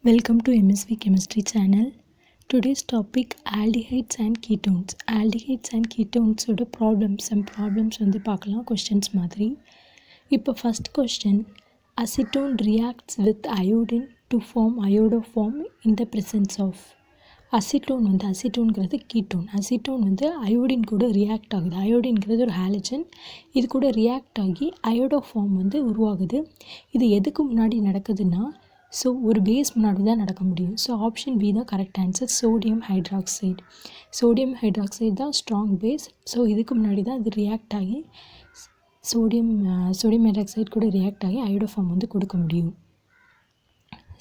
Welcome to MSV Chemistry channel. Today's topic aldehydes and ketones. Aldehydes and ketones ஓட problems வந்து பார்க்கலாம் questions மாதிரி. இப்போ first question, acetone reacts with iodine to form iodoform in the presence of. அசிட்டோன்கிறது ketone. Acetone வந்து iodine கூட react ஆகுது. அயோடின்கிறது ஒரு ஹாலஜன். இது கூட ரியாக்ட் ஆகி அயோடோஃபார்ம் வந்து உருவாகுது. இது எதுக்கு முன்னாடி நடக்குதுன்னா, ஸோ ஒரு பேஸ் முன்னாடி தான் நடக்க முடியும். ஸோ ஆப்ஷன் பி தான் correct answer, sodium hydroxide. Sodium hydroxide தான் ஸ்ட்ராங் பேஸ். ஸோ இதுக்கு முன்னாடி தான் இது ரியாக்ட் ஆகி சோடியம் ஹைட்ராக்சைடு கூட ரியாக்ட் ஆகி அயோடோஃபார்ம் வந்து கொடுக்க முடியும்.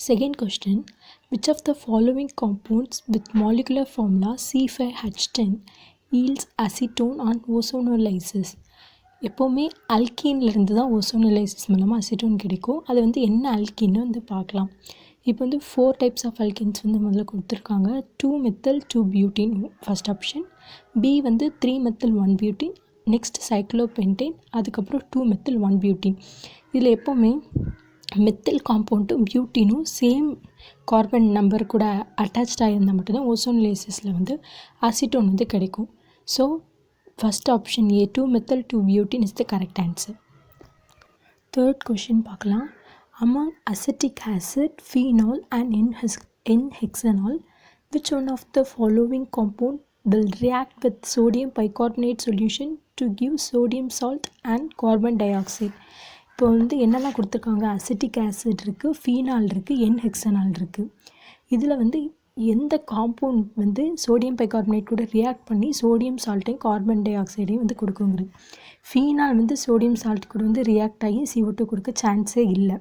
Second question, which of the following compounds with molecular formula C5H10 yields acetone on ozonolysis? எப்போவுமே அல்கீன்லேருந்து தான் ஓசோனோலைசிஸ் மூலமாக அசிட்டோன் கிடைக்கும். அது வந்து என்ன அல்கீன்னு வந்து பார்க்கலாம். இப்போ வந்து 4 types ஆஃப் அல்கீன்ஸ் வந்து முதல்ல கொடுத்துருக்காங்க. 2-methyl-2-butene ஃபஸ்ட் ஆப்ஷன், பி வந்து 3-methyl-1-butene, நெக்ஸ்ட் சைக்ளோபென்டேன், அதுக்கப்புறம் 2-methyl-1-butene. இதில் எப்போவுமே மெத்தில் காம்பவுண்டும் பியூட்டினும் சேம் கார்பன் நம்பர் கூட அட்டாச்சாக இருந்தால் மட்டும்தான் ஓசோனோலைசிஸில் வந்து அசிட்டோன் வந்து கிடைக்கும். So first option A 2-methyl-2-butene is the correct answer. Third question பார்க்கலாம். Among acetic acid, phenol and n hexanol, which one of the following compound will react with sodium bicarbonate solution to give sodium salt and carbon dioxide? இப்போ வந்து என்னெல்லாம் கொடுத்துருக்காங்க, acetic acid இருக்குது, phenol இருக்குது, என்ஹெக்சனால் இருக்குது. இதில் வந்து எந்த காம்பவுண்ட் வந்து சோடியம் பைகார்பனேட் கூட ரியாக்ட் பண்ணி சோடியம் சால்ட்டையும் கார்பன் டை ஆக்சைடையும் வந்து கொடுக்குங்கிறது. ஃபீனால் வந்து சோடியம் சால்ட் கூட வந்து ரியாக்ட் ஆகி CO2 கொடுக்க சான்ஸே இல்லை.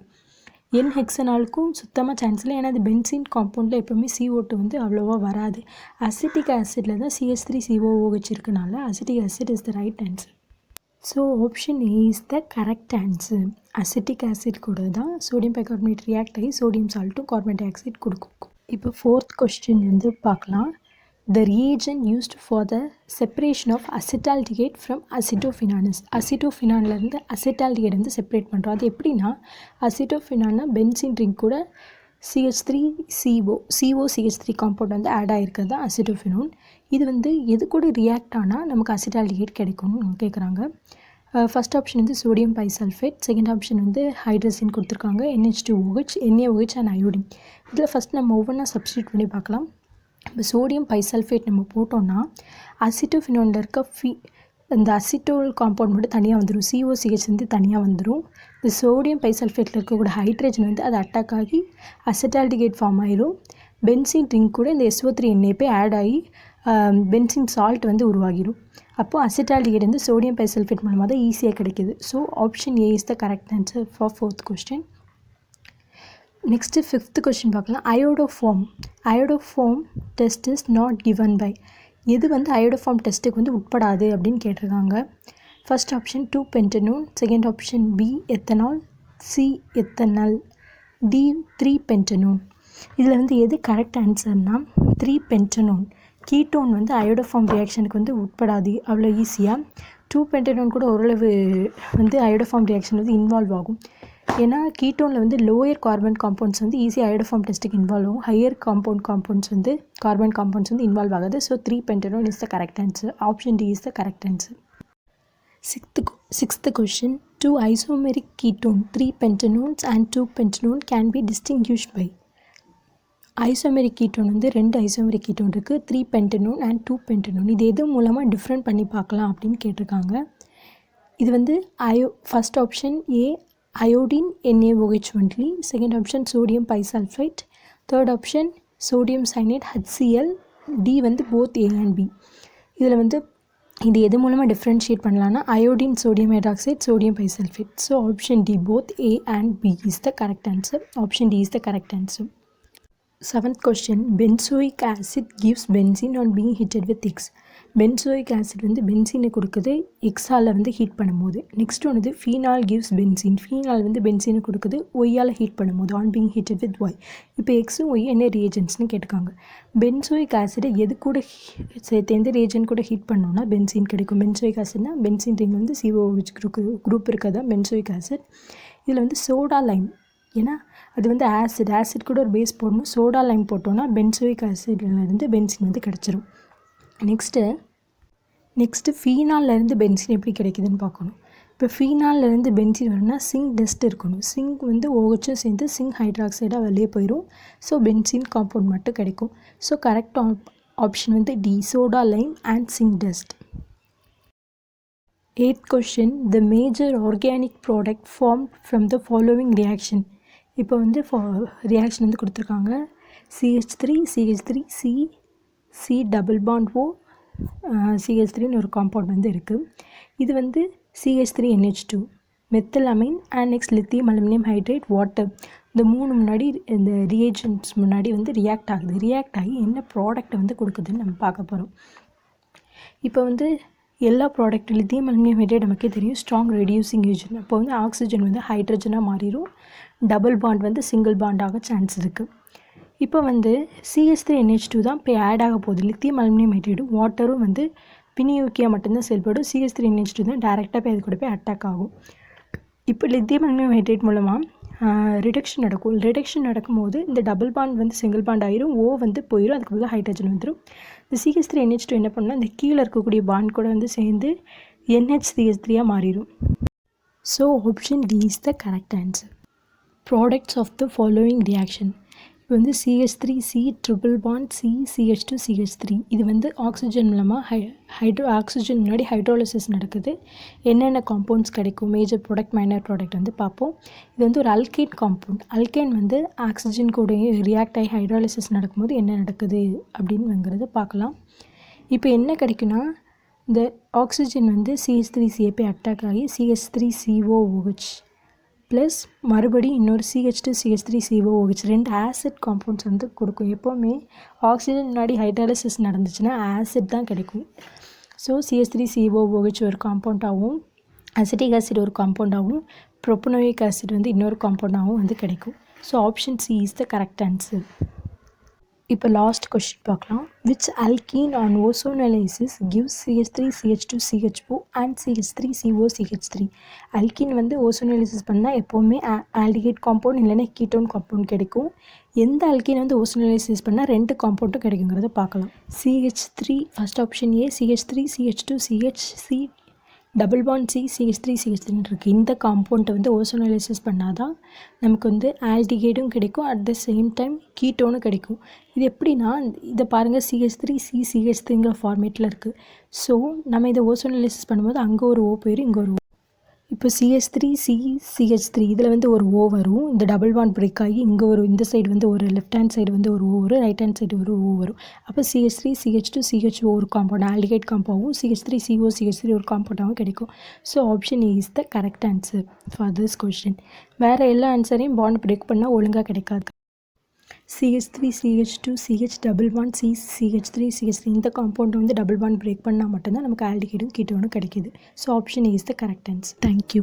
என்ஹெக்சனாலுக்கும் சுத்தமாக சான்ஸ் இல்லை, ஏன்னா அது பென்சின் காம்பவுண்டில் எப்போவுமே CO2 வந்து அவ்வளோவா வராது. அசிட்டிக் ஆசிட்டில் தான் CH3COOH இருக்கனால acetic acid is the right answer. So option A is the correct answer. Acetic acid கூட தான் சோடியம் பைகார்பனேட் ரியாக்ட் ஆகி சோடியம் சால்ட்டும் கார்பன் டை ஆக்சைடு கொடுக்கும். இப்போ ஃபோர்த் கொஸ்டின் வந்து பார்க்கலாம். The reagent used for the separation of acetaldehyde from acetophenones. அசிட்டோஃபினான்லேருந்து acetaldehyde வந்து செப்பரேட் பண்ணுறோம். அது எப்படின்னா, அசிட்டோஃபினான்னா பென்சின் ரிங் கூட COCH3 காம்பவுண்ட் வந்து ஆட் ஆகிருக்கிறது தான் அசிட்டோஃபினோன். இது வந்து எது கூட ரியாக்ட் ஆனால் நமக்கு அசிட்டால்டிகேட் கிடைக்கும்னு கேட்குறாங்க. ஃபஸ்ட் ஆப்ஷன் வந்து சோடியம் பைசல்ஃபேட், செகண்ட் ஆப்ஷன் வந்து ஹைட்ரஜன் கொடுத்துருக்காங்க, NH2OH, NaOH அண்ட் அயோடின். இதில் ஃபஸ்ட் நம்ம ஒவ்வொன்றா சப்ஸ்டியூட் பண்ணி பார்க்கலாம். இப்போ சோடியம் பைசல்ஃபேட் நம்ம போட்டோம்னா அசிட்டோஃபினோனில் இருக்க இந்த அசிட்டோல் காம்பவுண்ட் மட்டும் தனியாக வந்துடும், COCH வந்து தனியாக வந்துடும். இந்த சோடியம் பைசல்ஃபேட்டில் இருக்கக்கூடிய ஹைட்ரஜன் வந்து அது அட்டாக் ஆகி அசிட்டால்டிகேட் ஃபார்ம் ஆயிடும். பென்சின் ரிங் கூட இந்த SO3Na போய் ஆட் ஆகி பென்சின் சால்ட் வந்து உருவாகிடும். அப்போது அசிட்டால்டிகேட் வந்து சோடியம் பைசல்ஃபேட் மூலமாக தான் ஈஸியாக கிடைக்கிது. So option A is the correct answer for fourth question. Next fifth question பார்க்கலாம். Iodoform test is not given by. எது வந்து அயோடோஃபார்ம் டெஸ்ட்டுக்கு வந்து உட்படாது அப்படின்னு கேட்டிருக்காங்க. First option 2-pentanone, second option B ethanol, C ethanol, D 3-pentanone. இதில் வந்து எது கரெக்ட் ஆன்சர்னால் 3-pentanone. கீட்டோன் வந்து அயோடோஃபார்ம் ரியாக்ஷனுக்கு வந்து உட்படாது அவ்வளோ ஈஸியாக. 2-pentanone கூட ஓரளவு வந்து அயோடோஃபார்ம் ரியாக்ஷன் வந்து இன்வால்வ் ஆகும். ஏன்னா கீட்டோனில் வந்து லோயர் கார்பன் காம்பவுண்ட்ஸ் வந்து ஈஸியாக அயோடோஃபார்ம் டெஸ்ட்டுக்கு இன்வால்வ் ஆகும், ஹையர் காம்பவுண்ட்ஸ் வந்து கார்பன் காம்பவுண்ட்ஸ் வந்து இன்வால்வ் ஆகாது. So 3-pentanone is the correct answer. Option D is the correct answer. Sixth question, 2 isomeric ketone 3-pentanones and 2-pentanone can be distinguished by. Isomeric ketone வந்து 2 isomeric ketone இருக்குது, 3-pentanone and 2-pentanone. இது எது மூலமாக different பண்ணி பார்க்கலாம் அப்படின்னு கேட்டிருக்காங்க. இது வந்து first option A iodine NaOH only, second option sodium bisulphite, third option sodium cyanide HCl, D வந்து போத் A and B. இதில் வந்து இது எது மூலமாக டிஃப்ரென்ஷியேட் பண்ணலான்னா iodine sodium hydroxide sodium bisulphate. So option D both A and B is the correct answer. Option D is the correct answer. Seventh question, benzoic acid gives benzene on being heated with X. Benzoic acid வந்து பென்சினை கொடுக்குது எக்ஸால் வந்து heat பண்ணும்போது. Next ஒன்று phenol gives benzene. Phenol வந்து பென்சினை கொடுக்குது ஒய்யால் ஹீட் பண்ணும்போது, on being heated with Y. இப்போ எக்ஸும் ஒய் என்ன ரியேஜென்ட்ஸ்னு கேட்டிருக்காங்க. பென்சோயிக் ஆசிடை எது கூட சேர்த்து எந்த ரியேஜென்ட் கூட ஹீட் பண்ணோன்னா பென்சின் கிடைக்கும். பென்சோயிக் ஆசிட்னா பென்சின் ரிங் வந்து COOH குரூப் இருக்கிறதா பென்சோயிக் ஆசிட். இதில் வந்து சோடா லைம் ஏன்னா அது வந்து ஆசிட் கூட ஒரு பேஸ் போடணும். சோடா லைம் போட்டோன்னா பென்சோயிக் ஆசிட்லேருந்து பென்சின் வந்து கிடச்சிரும். நெக்ஸ்ட்டு ஃபீனால்லேருந்து பென்சின் எப்படி கிடைக்குதுன்னு பார்க்கணும். இப்போ ஃபீனால்லேருந்து பென்சின் வரணும்னா சிங்க் டஸ்ட் இருக்கணும். சிங்க் வந்து OH சேர்ந்து சிங்க் ஹைட்ராக்சைடாக வெளியே போயிடும். ஸோ பென்சின் காம்பவுண்ட் மட்டும் கிடைக்கும். ஸோ கரெக்ட் ஆப்ஷன் வந்து D, soda lime and zinc dust. 8th question, the major organic product formed from the following reaction. இப்போ வந்து ரியாக்ஷன் வந்து கொடுத்துருக்காங்க. CH3 C double bond O CH3ன்னு ஒரு காம்பவுண்ட் வந்து இருக்குது. இது வந்து CH3NH2 methylamine and next lithium aluminium hydrate water இந்த 3 முன்னாடி இந்த ரியேஜென்ட்ஸ் முன்னாடி வந்து ரியாக்ட் ஆகி என்ன ப்ராடக்ட் வந்து கொடுக்குதுன்னு நம்ம பார்க்க போகிறோம். இப்போ வந்து எல்லா ப்ராடக்ட் லித்தியம் அலுமினியம் ஹைட்ரேட் நமக்கே தெரியும் ஸ்ட்ராங் ரெடியூசிங் ஏஜென்ட். அப்போ வந்து ஆக்சிஜன் வந்து ஹைட்ரஜனாக மாறிடும். டபுள் பாண்ட் வந்து சிங்கிள் பாண்டாக சான்ஸ் இருக்குது. இப்போ வந்து CH3NH2 தான் இப்போ ஆட் ஆக போகுது. லித்தியம் அலுமினியம் ஹைட்ரேட்டும் வாட்டரும் வந்து பினியூக்கியாக மட்டும்தான் செயல்படும். CH3NH2 தான் டேரெக்டாக போய் அது கூட போய் அட்டாக் ஆகும். இப்போ லித்தியம் அலுமினியம் ஹைட்ரேட் மூலமாக ரிடக்ஷன் நடக்கும். ரிடக்ஷன் நடக்கும்போது இந்த டபுள் பாண்ட் வந்து சிங்கிள் பாண்ட் ஆயிரும். O வந்து போயிடும். அதுக்கு பதிலாக ஹைட்ரஜன் வந்துடும். இந்த CH3NH2 என்ன பண்ணால் இந்த கீழே இருக்கக்கூடிய பாண்ட் கூட வந்து சேர்ந்து NHCH3 மாறிடும். So option D is the correct answer. Products of the following reaction. இப்போ வந்து CH3C ட்ரிபிள் பாண்ட் CH2CH3 இது வந்து ஆக்சிஜன் மூலமாக ஆக்சிஜன் முன்னாடி ஹைட்ரோலிசிஸ் நடக்குது. என்னென்ன காம்பவுண்ட்ஸ் கிடைக்கும், மேஜர் ப்ராடக்ட் மைனர் ப்ராடக்ட் வந்து பார்ப்போம். இது வந்து ஒரு அல்கைன் காம்பவுண்ட். அல்கைன் வந்து ஆக்சிஜன் கூட ரியாக்ட் ஆகி ஹைட்ரோலிசிஸ் நடக்கும்போது என்ன நடக்குது அப்படின்னுங்கிறத பார்க்கலாம். இப்போ என்ன கிடைக்குன்னா இந்த ஆக்சிஜன் வந்து CH3CA போய் அட்டாக் ஆகி CH3COOH ப்ளஸ் மறுபடியும் இன்னொரு CH2CH3COOH 2 ஆசிட் காம்பவுண்ட்ஸ் வந்து கொடுக்கும். எப்போவுமே ஆக்சிஜன் முன்னாடி ஹைட்ராலிசிஸ் நடந்துச்சுன்னா ஆசிட் தான் கிடைக்கும். ஸோ CH3COOH ஒரு காம்பவுண்டாகவும் அசிட்டிக் ஆசிட் ஒரு காம்பவுண்டாகவும் ப்ரோப்பனோயிக் ஆசிட் வந்து இன்னொரு காம்பவுண்டாகவும் வந்து கிடைக்கும். So option C is the correct answer. இப்போ லாஸ்ட் கொஸ்டின் பார்க்கலாம். Which alkene on ozonolysis gives CH3CH2CHO and CH3COCH3. alkene வந்து ஓசோனலைசிஸ் பண்ணால் எப்போவுமே ஆல்டிஹைட் காம்பவுண்ட் இல்லைன்னா கீட்டோன் காம்பவுண்ட் கிடைக்கும். எந்த alkene வந்து ஓசோனலைசிஸ் பண்ணால் 2 காம்பவுண்டும் கிடைக்குங்கிறத பார்க்கலாம். CH3 first option A, CH3CH2CHC double bond CH3CH3 இருக்குது. இந்த காம்பவுண்ட்டை வந்து ஓசோனலைசிஸ் பண்ணால் தான் நமக்கு வந்து ஆல்டிஹைடும் கிடைக்கும், அட் த சேம் டைம் கீட்டோனும் கிடைக்கும். இது எப்படின்னா இதை பாருங்கள் CH3CCH3ங்கிற ஃபார்மேட்டில் இருக்குது. ஸோ நம்ம இதை ஓசோனலைசிஸ் பண்ணும்போது அங்கே ஒரு O போயிடும், இங்கே ஒரு O. இப்போ CH3CCH3 இதில் வந்து ஒரு O வரும். இந்த டபுள் பாண்ட் பிரேக் ஆகி இங்கே ஒரு இந்த சைடு வந்து ஒரு லெஃப்ட் ஹேண்ட் சைடு வந்து ஒரு O வரும், ரைட் ஹேண்ட் சைடு ஒரு O வரும். அப்போ CH3CH2CHO ஒரு காம்பவுண்ட் ஆல்டிஹைட் காம்பவுண்டும் CH3COCH3 ஒரு காம்பவுண்டாகவும் கிடைக்கும். So option A is the correct answer for this question. வேறு எல்லா ஆன்சரையும் பாண்ட் பிரேக் பண்ணால் ஒழுங்காக கிடைக்காது. CH3CH2CH டபுள் பாண்ட் CH3CH3 இந்த காம்பவுண்ட் வந்து டபுள் பாண்ட் பிரேக் பண்ணால் மட்டும்தான் நமக்கு ஆல்டிஹைடும் கீட்டோனும் கிடைக்கிது. So option A is the correct answer. Thank you.